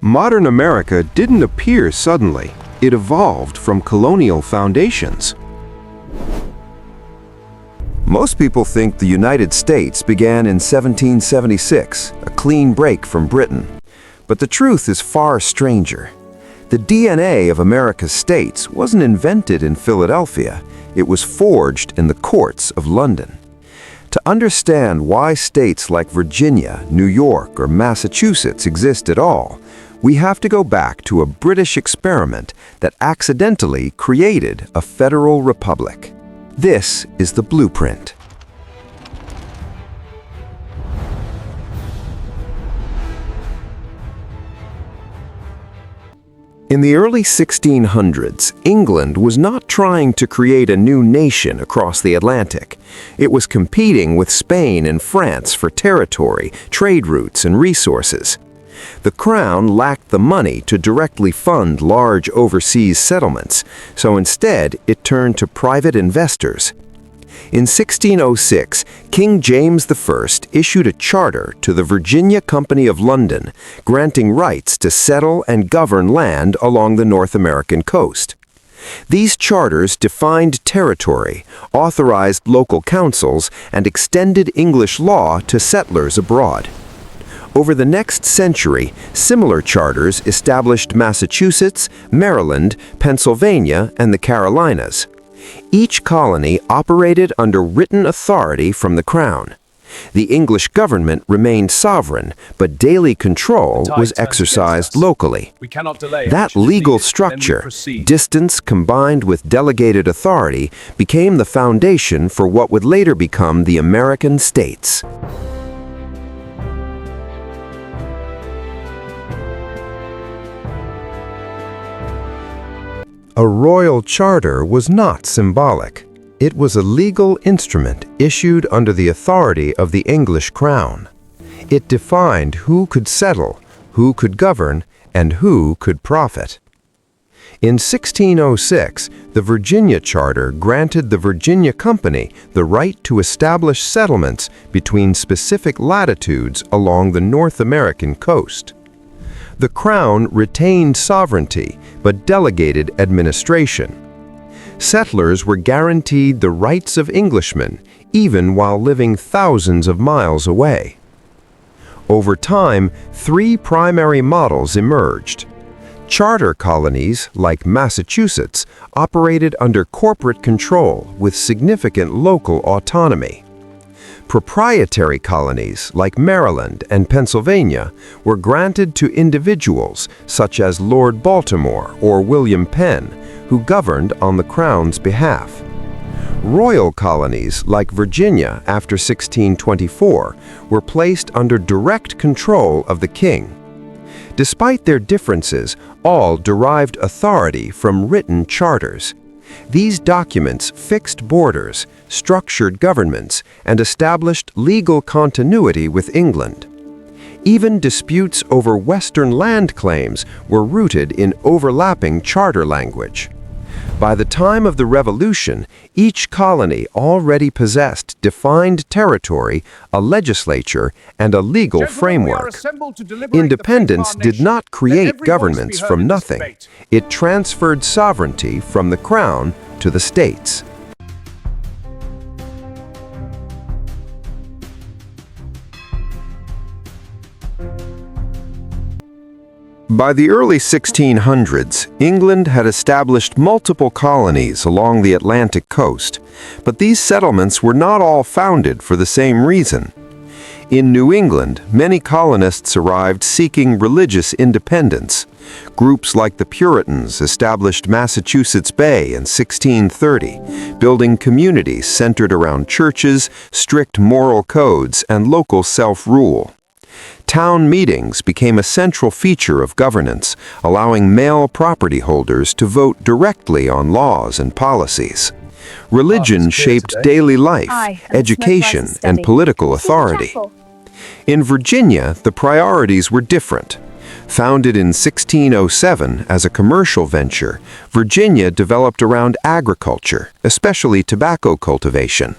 Modern America didn't appear suddenly. It evolved from colonial foundations. Most people think the United States began in 1776, a clean break from Britain. But the truth is far stranger. The DNA of America's states wasn't invented in Philadelphia. It was forged in the courts of London. To understand why states like Virginia, New York, or Massachusetts exist at all, we have to go back to a British experiment that accidentally created a federal republic. This is the blueprint. In the early 1600s, England was not trying to create a new nation across the Atlantic. It was competing with Spain and France for territory, trade routes, and resources. The Crown lacked the money to directly fund large overseas settlements, so instead it turned to private investors. In 1606, King James I issued a charter to the Virginia Company of London, granting rights to settle and govern land along the North American coast. These charters defined territory, authorized local councils, and extended English law to settlers abroad. Over the next century, similar charters established Massachusetts, Maryland, Pennsylvania, and the Carolinas. Each colony operated under written authority from the Crown. The English government remained sovereign, but daily control was exercised locally. That legal structure, distance combined with delegated authority, became the foundation for what would later become the American states. A royal charter was not symbolic. It was a legal instrument issued under the authority of the English crown. It defined who could settle, who could govern, and who could profit. In 1606, the Virginia Charter granted the Virginia Company the right to establish settlements between specific latitudes along the North American coast. The Crown retained sovereignty, but delegated administration. Settlers were guaranteed the rights of Englishmen, even while living thousands of miles away. Over time, three primary models emerged. Charter colonies, like Massachusetts, operated under corporate control with significant local autonomy. Proprietary colonies, like Maryland and Pennsylvania, were granted to individuals such as Lord Baltimore or William Penn, who governed on the Crown's behalf. Royal colonies, like Virginia after 1624, were placed under direct control of the king. Despite their differences, all derived authority from written charters. These documents fixed borders, structured governments, and established legal continuity with England. Even disputes over Western land claims were rooted in overlapping charter language. By the time of the Revolution, each colony already possessed defined territory, a legislature, and a legal framework. Independence did not create governments from nothing. It transferred sovereignty from the Crown to the states. By the early 1600s, England had established multiple colonies along the Atlantic coast, but these settlements were not all founded for the same reason. In New England, many colonists arrived seeking religious independence. Groups like the Puritans established Massachusetts Bay in 1630, building communities centered around churches, strict moral codes, and local self-rule. Town meetings became a central feature of governance, allowing male property holders to vote directly on laws and policies. Religion shaped daily life, education, and political authority. In Virginia, the priorities were different. Founded in 1607 as a commercial venture, Virginia developed around agriculture, especially tobacco cultivation.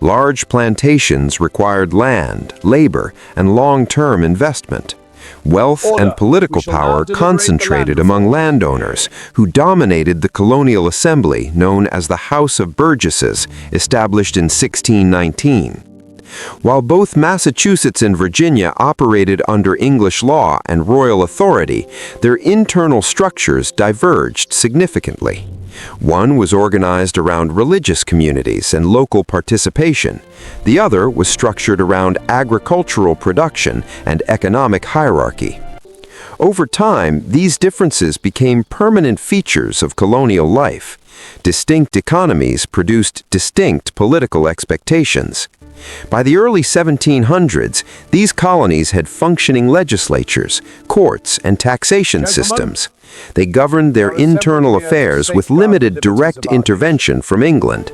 Large plantations required land, labor, and long-term investment. Wealth and political power concentrated among landowners, who dominated the colonial assembly known as the House of Burgesses, established in 1619. While both Massachusetts and Virginia operated under English law and royal authority, their internal structures diverged significantly. One was organized around religious communities and local participation. The other was structured around agricultural production and economic hierarchy. Over time, these differences became permanent features of colonial life. Distinct economies produced distinct political expectations. By the early 1700s, these colonies had functioning legislatures, courts, and taxation systems. They governed their internal affairs with limited direct intervention from England.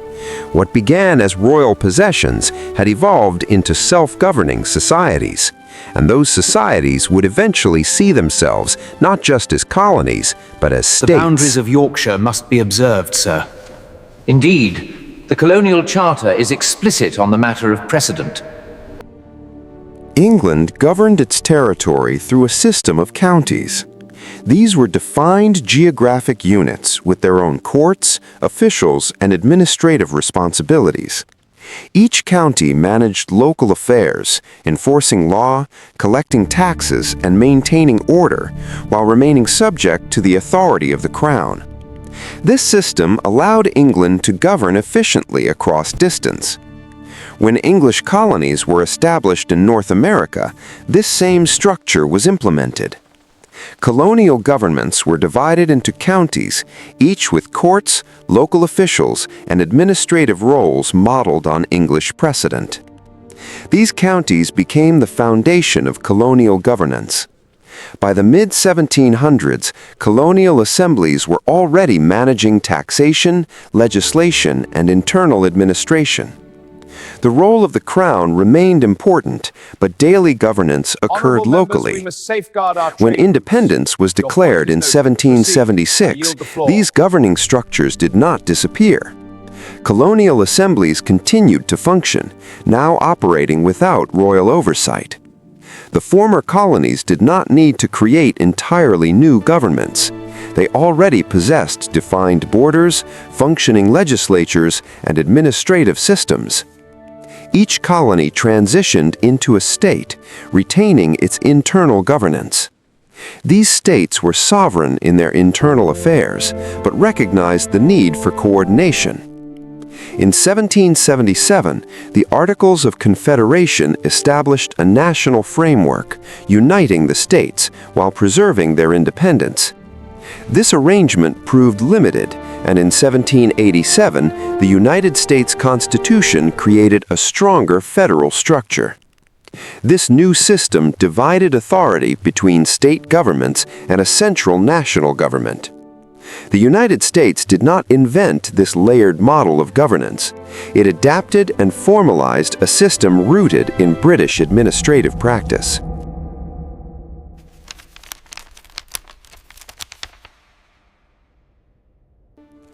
What began as royal possessions had evolved into self-governing societies, and those societies would eventually see themselves not just as colonies, but as states. The boundaries of Yorkshire must be observed, sir. Indeed, the Colonial Charter is explicit on the matter of precedent. England governed its territory through a system of counties. These were defined geographic units with their own courts, officials, and administrative responsibilities. Each county managed local affairs, enforcing law, collecting taxes, and maintaining order, while remaining subject to the authority of the Crown. This system allowed England to govern efficiently across distance. When English colonies were established in North America, this same structure was implemented. Colonial governments were divided into counties, each with courts, local officials, and administrative roles modeled on English precedent. These counties became the foundation of colonial governance. By the mid-1700s, colonial assemblies were already managing taxation, legislation, and internal administration. The role of the Crown remained important, but daily governance occurred locally. When independence was declared in 1776, these governing structures did not disappear. Colonial assemblies continued to function, now operating without royal oversight. The former colonies did not need to create entirely new governments. They already possessed defined borders, functioning legislatures, and administrative systems. Each colony transitioned into a state, retaining its internal governance. These states were sovereign in their internal affairs, but recognized the need for coordination. In 1777, the Articles of Confederation established a national framework, uniting the states while preserving their independence. This arrangement proved limited, and in 1787, the United States Constitution created a stronger federal structure. This new system divided authority between state governments and a central national government. The United States did not invent this layered model of governance. It adapted and formalized a system rooted in British administrative practice.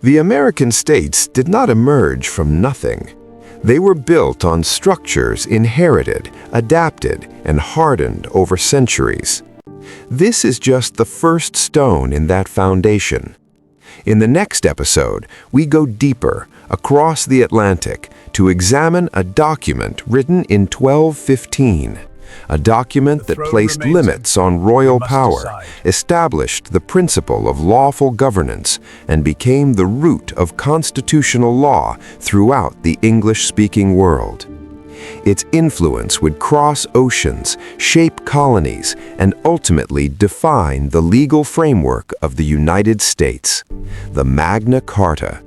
The American states did not emerge from nothing. They were built on structures inherited, adapted, and hardened over centuries. This is just the first stone in that foundation. In the next episode, we go deeper, across the Atlantic, to examine a document written in 1215. A document that placed limits on royal power, established the principle of lawful governance, and became the root of constitutional law throughout the English-speaking world. Its influence would cross oceans, shape colonies, and ultimately define the legal framework of the United States, the Magna Carta.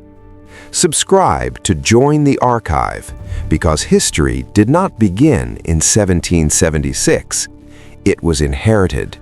Subscribe to join the archive, because history did not begin in 1776. It was inherited.